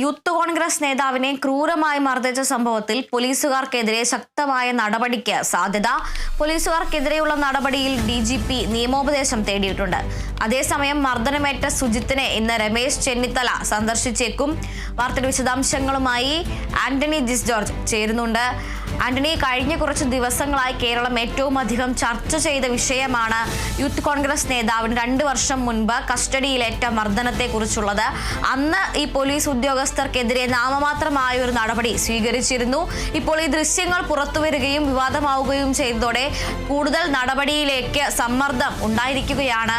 Youth Congress നേതാവിനെ ക്രൂരമായി മർദ്ദിച്ച സംഭവത്തിൽ പോലീസുകാർക്കെതിരെ ശക്തമായ നടപടിക്ക് സാധ്യത. പോലീസുകാർക്കെതിരെയുള്ള നടപടിയിൽ DGP നിയമോപദേശം തേടിയിട്ടുണ്ട്. അതേസമയം മർദ്ദനമേറ്റ സുജിത്തിനെ ഇന്ന് രമേശ് ചെന്നിത്തല സന്ദർശിച്ചേക്കും. വാർത്തയുടെ വിശദാംശങ്ങളുമായി ആന്റണി ജിസ് ജോർജ് ചേരുന്നുണ്ട്. ആന്റണി, കഴിഞ്ഞ കുറച്ച് ദിവസങ്ങളായി കേരളം ഏറ്റവും അധികം ചർച്ച ചെയ്ത വിഷയമാണ് യൂത്ത് കോൺഗ്രസ് നേതാവിന് 2 വർഷം മുൻപ് കസ്റ്റഡിയിലേറ്റ മർദ്ദനത്തെക്കുറിച്ചുള്ളത്. അന്ന് ഈ പോലീസ് ഉദ്യോഗസ്ഥർക്കെതിരെ നാമമാത്രമായ ഒരു നടപടി സ്വീകരിച്ചിരുന്നു. ഇപ്പോൾ ഈ ദൃശ്യങ്ങൾ പുറത്തുവരികയും വിവാദമാവുകയും ചെയ്തതോടെ കൂടുതൽ നടപടിയിലേക്ക് സമ്മർദ്ദം ഉണ്ടായിരിക്കുകയാണ്.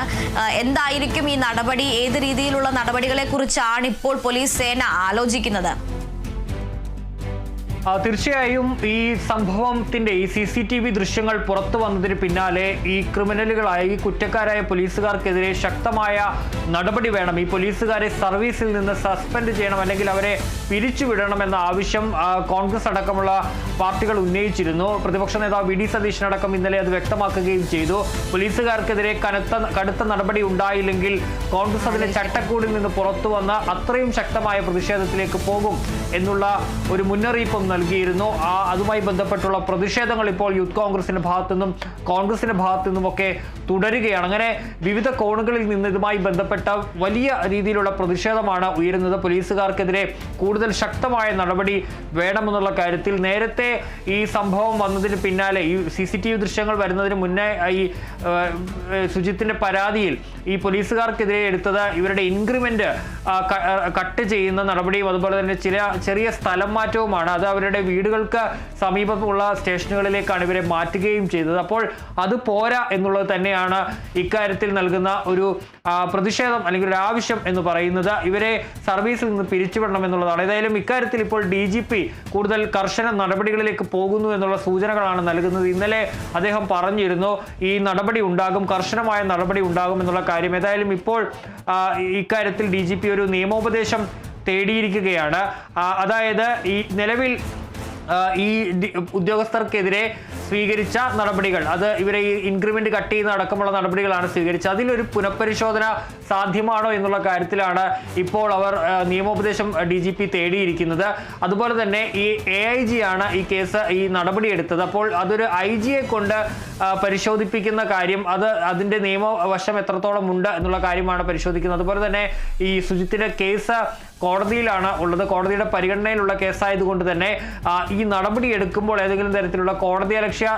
എന്തായിരിക്കും ഈ നടപടി? ഏത് രീതിയിലുള്ള നടപടികളെ കുറിച്ചാണ് ഇപ്പോൾ പോലീസ് സേന ആലോചിക്കുന്നത്? തീർച്ചയായും ഈ സംഭവത്തിന്റെ ഈ CCTV ദൃശ്യങ്ങൾ പുറത്തു വന്നതിന് പിന്നാലെ ഈ ക്രിമിനലുകളായ ഈ കുറ്റക്കാരായ പോലീസുകാർക്കെതിരെ ശക്തമായ നടപടി വേണം. ഈ പോലീസുകാരെ സർവീസിൽ നിന്ന് സസ്പെൻഡ് ചെയ്യണം, അല്ലെങ്കിൽ അവരെ പിരിച്ചുവിടണമെന്ന ആവശ്യം കോൺഗ്രസ് അടക്കമുള്ള പാർട്ടികൾ ഉന്നയിച്ചിരുന്നു. പ്രതിപക്ഷ നേതാവ് VD സതീശനടക്കം ഇന്നലെ അത് വ്യക്തമാക്കുകയും ചെയ്തു. പോലീസുകാർക്കെതിരെ കടുത്ത നടപടി ഉണ്ടായില്ലെങ്കിൽ കോൺഗ്രസ് അതിന്റെ ചട്ടക്കൂടിൽ നിന്ന് പുറത്തു വന്ന് അത്രയും ശക്തമായ പ്രതിഷേധത്തിലേക്ക് പോകും എന്നുള്ള ഒരു മുന്നറിയിപ്പും നൽകിയിരുന്നു. അതുമായി ബന്ധപ്പെട്ടുള്ള പ്രതിഷേധങ്ങൾ ഇപ്പോൾ യൂത്ത് കോൺഗ്രസിന്റെ ഭാഗത്തുനിന്നും കോൺഗ്രസിന്റെ ഭാഗത്തുനിന്നുമൊക്കെ തുടരുകയാണ്. അങ്ങനെ വിവിധ കോണുകളിൽ നിന്ന് ഇതുമായി ബന്ധപ്പെട്ട വലിയ രീതിയിലുള്ള പ്രതിഷേധമാണ് ഉയരുന്നത്. പോലീസുകാർക്കെതിരെ കൂടുതൽ ശക്തമായ നടപടി വേണമെന്നുള്ള കാര്യത്തിൽ നേരത്തെ ഈ സംഭവം വന്നതിന് പിന്നാലെ ഈ CCTV ദൃശ്യങ്ങൾ വരുന്നതിന് മുന്നേ ഈ സുജിത്തിന്റെ പരാതിയിൽ ഈ പോലീസുകാർക്കെതിരെ എടുത്തത് ഇവരുടെ ഇൻക്രിമെന്റ് കട്ട് ചെയ്യുന്ന നടപടിയും അതുപോലെ തന്നെ ചെറിയ സ്ഥലം മാറ്റവുമാണ്. അത് അവരുടെ വീടുകൾക്ക് സമീപമുള്ള സ്റ്റേഷനുകളിലേക്കാണ് ഇവരെ മാറ്റുകയും ചെയ്തത്. അപ്പോൾ അത് പോരാ എന്നുള്ളത് തന്നെയാണ് ഇക്കാര്യത്തിൽ നൽകുന്ന ഒരു പ്രതിഷേധം അല്ലെങ്കിൽ ഒരു ആവശ്യം എന്ന് പറയുന്നത്. ഇവരെ സർവീസിൽ നിന്ന് പിരിച്ചുവിടണം എന്നുള്ളതാണ്. ഏതായാലും ഇക്കാര്യത്തിൽ ഇപ്പോൾ DGP കൂടുതൽ കർശന നടപടികളിലേക്ക് പോകുന്നു എന്നുള്ള സൂചനകളാണ് നൽകുന്നത്. ഇന്നലെ അദ്ദേഹം പറഞ്ഞിരുന്നു ഈ നടപടി ഉണ്ടാകും, കർശനമായ നടപടി ഉണ്ടാകും എന്നുള്ള കാര്യം. ഏതായാലും ഇപ്പോൾ ഇക്കാര്യത്തിൽ DGP ഒരു നിയമോപദേശം തേടിയിരിക്കുകയാണ്. അതായത് ഈ നിലവിൽ ഈ ഉദ്യോഗസ്ഥർക്കെതിരെ സ്വീകരിച്ച നടപടികൾ, അത് ഇവരെ ഈ ഇൻക്രിമെന്റ് കട്ട് ചെയ്യുന്ന അടക്കമുള്ള നടപടികളാണ് സ്വീകരിച്ചത്. അതിലൊരു പുനഃപരിശോധന സാധ്യമാണോ എന്നുള്ള കാര്യത്തിലാണ് ഇപ്പോൾ അവർ നിയമോപദേശം DGP തേടിയിരിക്കുന്നത്. അതുപോലെ തന്നെ ഈ AIG ആണ് ഈ കേസ് ഈ നടപടി എടുത്തത്. അപ്പോൾ അതൊരു IG കൊണ്ട് പരിശോധിപ്പിക്കുന്ന കാര്യം, അതിന്റെ നിയമവശം എത്രത്തോളം ഉണ്ട് എന്നുള്ള കാര്യമാണ് പരിശോധിക്കുന്നത്. അതുപോലെ തന്നെ ഈ സുജിത്തിന്റെ കേസ് കോടതിയിലാണ് ഉള്ളത്. കോടതിയുടെ പരിഗണനയിലുള്ള കേസായതുകൊണ്ട് തന്നെ ഈ നടപടി എടുക്കുമ്പോൾ ഏതെങ്കിലും തരത്തിലുള്ള കോടതി അലക്ഷ്യ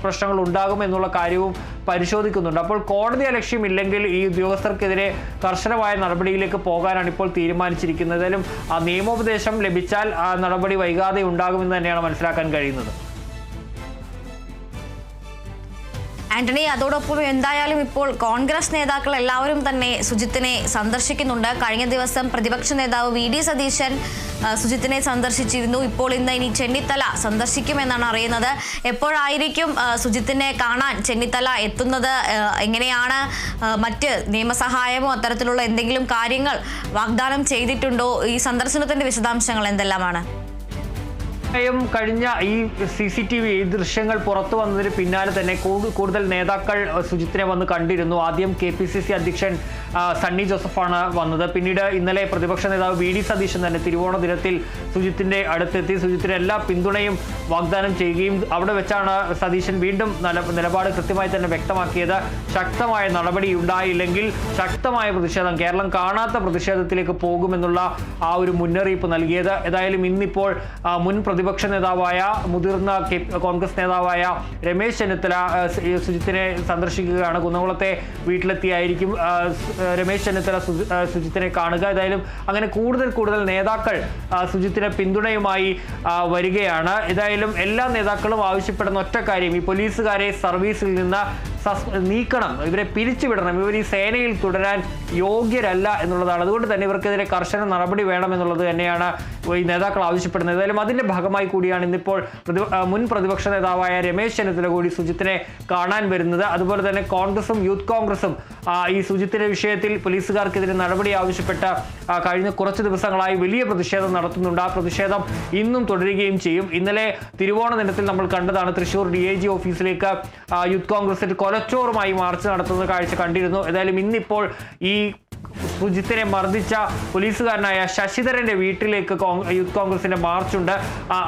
പ്രശ്നങ്ങൾ ഉണ്ടാകും എന്നുള്ള കാര്യവും പരിശോധിക്കുന്നുണ്ട്. അപ്പോൾ കോടതി അലക്ഷ്യമില്ലെങ്കിൽ ഈ ഉദ്യോഗസ്ഥർക്കെതിരെ കർശനമായ നടപടിയിലേക്ക് പോകാനാണ് ഇപ്പോൾ തീരുമാനിച്ചിരിക്കുന്നത്. ഏതായാലും ആ നിയമോപദേശം ലഭിച്ചാൽ ആ നടപടി വൈകാതെ ഉണ്ടാകുമെന്ന് തന്നെയാണ് മനസ്സിലാക്കാൻ കഴിയുന്നത്. ആന്റണി, അതോടൊപ്പം എന്തായാലും ഇപ്പോൾ കോൺഗ്രസ് നേതാക്കൾ എല്ലാവരും തന്നെ സുജിത്തിനെ സന്ദർശിക്കുന്നുണ്ട്. കഴിഞ്ഞ ദിവസം പ്രതിപക്ഷ നേതാവ് VD സതീശൻ സുജിത്തിനെ സന്ദർശിച്ചിരുന്നു. ഇപ്പോൾ ഇനി ചെന്നിത്തല സന്ദർശിക്കുമെന്നാണ് അറിയുന്നത്. എപ്പോഴായിരിക്കും സുജിത്തിനെ കാണാൻ ചെന്നിത്തല എത്തുന്നത്? എങ്ങനെയാണ് മറ്റ് നിയമസഹായമോ അത്തരത്തിലുള്ള എന്തെങ്കിലും കാര്യങ്ങൾ വാഗ്ദാനം ചെയ്തിട്ടുണ്ടോ? ഈ സന്ദർശനത്തിന്റെ വിശദാംശങ്ങൾ എന്തെല്ലാമാണ്? കഴിഞ്ഞ ഈ CCTV ദൃശ്യങ്ങൾ പുറത്തു വന്നതിന് പിന്നാലെ തന്നെ കൂടുതൽ നേതാക്കൾ സുജിത്തിനെ വന്ന് കണ്ടിരുന്നു. ആദ്യം KPCC അധ്യക്ഷൻ സണ്ണി ജോസഫാണ് വന്നത്. പിന്നീട് ഇന്നലെ പ്രതിപക്ഷ നേതാവ് VD സതീശൻ തന്നെ തിരുവോണ ദിനത്തിൽ സുജിത്തിന്റെ അടുത്തെത്തി സുജിത്തിന് എല്ലാ പിന്തുണയും വാഗ്ദാനം ചെയ്യുകയും അവിടെ വെച്ചാണ് സതീശൻ വീണ്ടും നിലപാട് കൃത്യമായി തന്നെ വ്യക്തമാക്കിയത്. ശക്തമായ നടപടി ഉണ്ടായില്ലെങ്കിൽ ശക്തമായ പ്രതിഷേധം, കേരളം കാണാത്ത പ്രതിഷേധത്തിലേക്ക് പോകുമെന്നുള്ള ആ ഒരു മുന്നറിയിപ്പ് നൽകിയത്. ഏതായാലും ഇന്നിപ്പോൾ മുൻ പ്രതിപക്ഷ നേതാവായ മുതിർന്ന കോൺഗ്രസ് നേതാവായ രമേശ് ചെന്നിത്തല സുജിത്തിനെ സന്ദർശിക്കുകയാണ്. കുന്നംകുളത്തെ വീട്ടിലെത്തിയായിരിക്കും രമേശ് ചെന്നിത്തല സുജിത്തിനെ കാണുക. ഏതായാലും അങ്ങനെ കൂടുതൽ നേതാക്കൾ സുജിത്തിന് പിന്തുണയുമായി വരികയാണ്. ഏതായാലും എല്ലാ നേതാക്കളും ആവശ്യപ്പെടുന്ന ഒറ്റ കാര്യം, ഈ പോലീസുകാരെ സർവീസിൽ നിന്ന് നീക്കണം, ഇവരെ പിരിച്ചുവിടണം, ഇവർ ഈ സേനയിൽ തുടരാൻ യോഗ്യരല്ല എന്നുള്ളതാണ്. അതുകൊണ്ട് തന്നെ ഇവർക്കെതിരെ കർശന നടപടി വേണമെന്നുള്ളത് തന്നെയാണ് ഈ നേതാക്കൾ ആവശ്യപ്പെടുന്നത്. ഏതായാലും അതിന്റെ ഭാഗമായി കൂടിയാണ് ഇന്നിപ്പോൾ മുൻ പ്രതിപക്ഷ നേതാവായ രമേശ് ചെന്നിത്തല കൂടി സുജിത്തിനെ കാണാൻ വരുന്നത്. അതുപോലെ തന്നെ കോൺഗ്രസും യൂത്ത് കോൺഗ്രസും ഈ സുജിത്തിന്റെ വിഷയത്തിൽ പോലീസുകാർക്കെതിരെ നടപടി ആവശ്യപ്പെട്ട കഴിഞ്ഞ കുറച്ച് ദിവസങ്ങളായി വലിയ പ്രതിഷേധം നടത്തുന്നുണ്ട്. ആ പ്രതിഷേധം ഇന്നും തുടരുകയും ചെയ്യും. ഇന്നലെ തിരുവോണ ദിനത്തിൽ നമ്മൾ കണ്ടതാണ് തൃശൂർ DIG ഓഫീസിലേക്ക് യൂത്ത് കോൺഗ്രസിന്റെ കൊലച്ചോറുമായി മാർച്ച് നടത്തുന്ന കാഴ്ച കണ്ടിരുന്നു. ഏതായാലും ഇന്നിപ്പോൾ ഈ സുജിത്തിനെ മർദ്ദിച്ച പോലീസുകാരനായ ശശിധരന്റെ വീട്ടിലേക്ക് യൂത്ത് കോൺഗ്രസിന്റെ മാർച്ചുണ്ട്.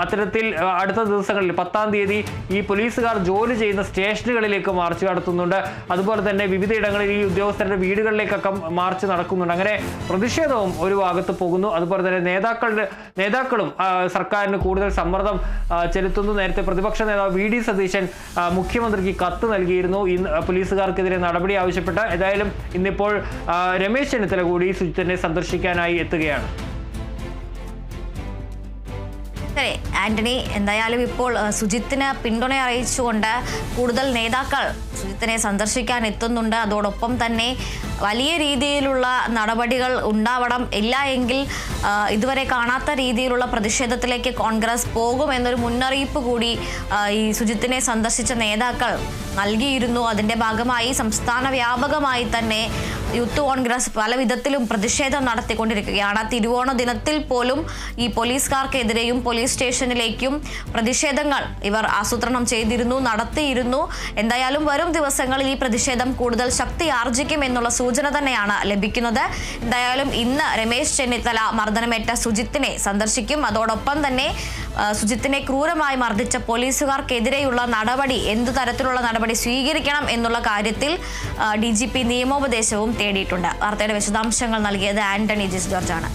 അത്തരത്തിൽ അടുത്ത ദിവസങ്ങളിൽ 10-ാം തീയതി ഈ പോലീസുകാർ ജോലി ചെയ്യുന്ന സ്റ്റേഷനുകളിലേക്ക് മാർച്ച് നടത്തുന്നുണ്ട്. അതുപോലെ തന്നെ വിവിധയിടങ്ങളിൽ ഈ ഉദ്യോഗസ്ഥരുടെ വീടുകളിലേക്കൊക്കെ മാർച്ച് നടക്കുന്നുണ്ട്. അങ്ങനെ പ്രതിഷേധവും ഒരു ഭാഗത്ത് പോകുന്നു. അതുപോലെ തന്നെ നേതാക്കളും സർക്കാരിന് കൂടുതൽ സമ്മർദ്ദം ചെലുത്തുന്നു. നേരത്തെ പ്രതിപക്ഷ നേതാവ് വി.ഡി. സതീശൻ മുഖ്യമന്ത്രിക്ക് കത്ത് നൽകിയിരുന്നു പോലീസുകാർക്കെതിരെ നടപടി ആവശ്യപ്പെട്ട്. ഏതായാലും ഇന്നിപ്പോൾ രമേശ് ചെന്നിത്തല കൂടി സുജിത്തിനെ സന്ദർശിക്കാനായി എത്തുകയാണ്. ആന്റണി, എന്തായാലും ഇപ്പോൾ സുജിത്തിന് പിന്തുണ അറിയിച്ചുകൊണ്ട് കൂടുതൽ നേതാക്കൾ സുജിത്തിനെ സന്ദർശിക്കാൻ എത്തുന്നുണ്ട്. അതോടൊപ്പം തന്നെ വലിയ രീതിയിലുള്ള നടപടികൾ ഉണ്ടാവണം, ഇല്ല എങ്കിൽ ഇതുവരെ കാണാത്ത രീതിയിലുള്ള പ്രതിഷേധത്തിലേക്ക് കോൺഗ്രസ് പോകും എന്നൊരു മുന്നറിയിപ്പ് കൂടി ഈ സുജിത്തിനെ സന്ദർശിച്ച നേതാക്കൾ നൽകിയിരുന്നു. അതിന്റെ ഭാഗമായി സംസ്ഥാന വ്യാപകമായി തന്നെ യൂത്ത് കോൺഗ്രസ് പല വിധത്തിലും പ്രതിഷേധം നടത്തിക്കൊണ്ടിരിക്കുകയാണ്. തിരുവോണ ദിനത്തിൽ പോലും ഈ പോലീസുകാർക്കെതിരെയും പോലീസ് സ്റ്റേഷനിലേക്കും പ്രതിഷേധങ്ങൾ ഇവർ ആസൂത്രണം ചെയ്തിരുന്നു, നടത്തിയിരുന്നു. എന്തായാലും വരും ദിവസങ്ങളിൽ ഈ പ്രതിഷേധം കൂടുതൽ ശക്തി ആർജിക്കും എന്നുള്ള സൂചന തന്നെയാണ് ലഭിക്കുന്നത്. എന്തായാലും ഇന്ന് രമേശ് ചെന്നിത്തല മർദ്ദനമേറ്റ സുജിത്തിനെ സന്ദർശിക്കും. അതോടൊപ്പം തന്നെ സുജിത്തിനെ ക്രൂരമായി മർദ്ദിച്ച പോലീസുകാർക്കെതിരെയുള്ള നടപടി, എന്തു തരത്തിലുള്ള നടപടി സ്വീകരിക്കണം എന്നുള്ള കാര്യത്തിൽ DGP നിയമോപദേശവും തേടിയിട്ടുണ്ട്. വാർത്തയുടെ വിശദാംശങ്ങൾ നൽകിയത് ആന്റണി ജിസ് ജോർജാണ്.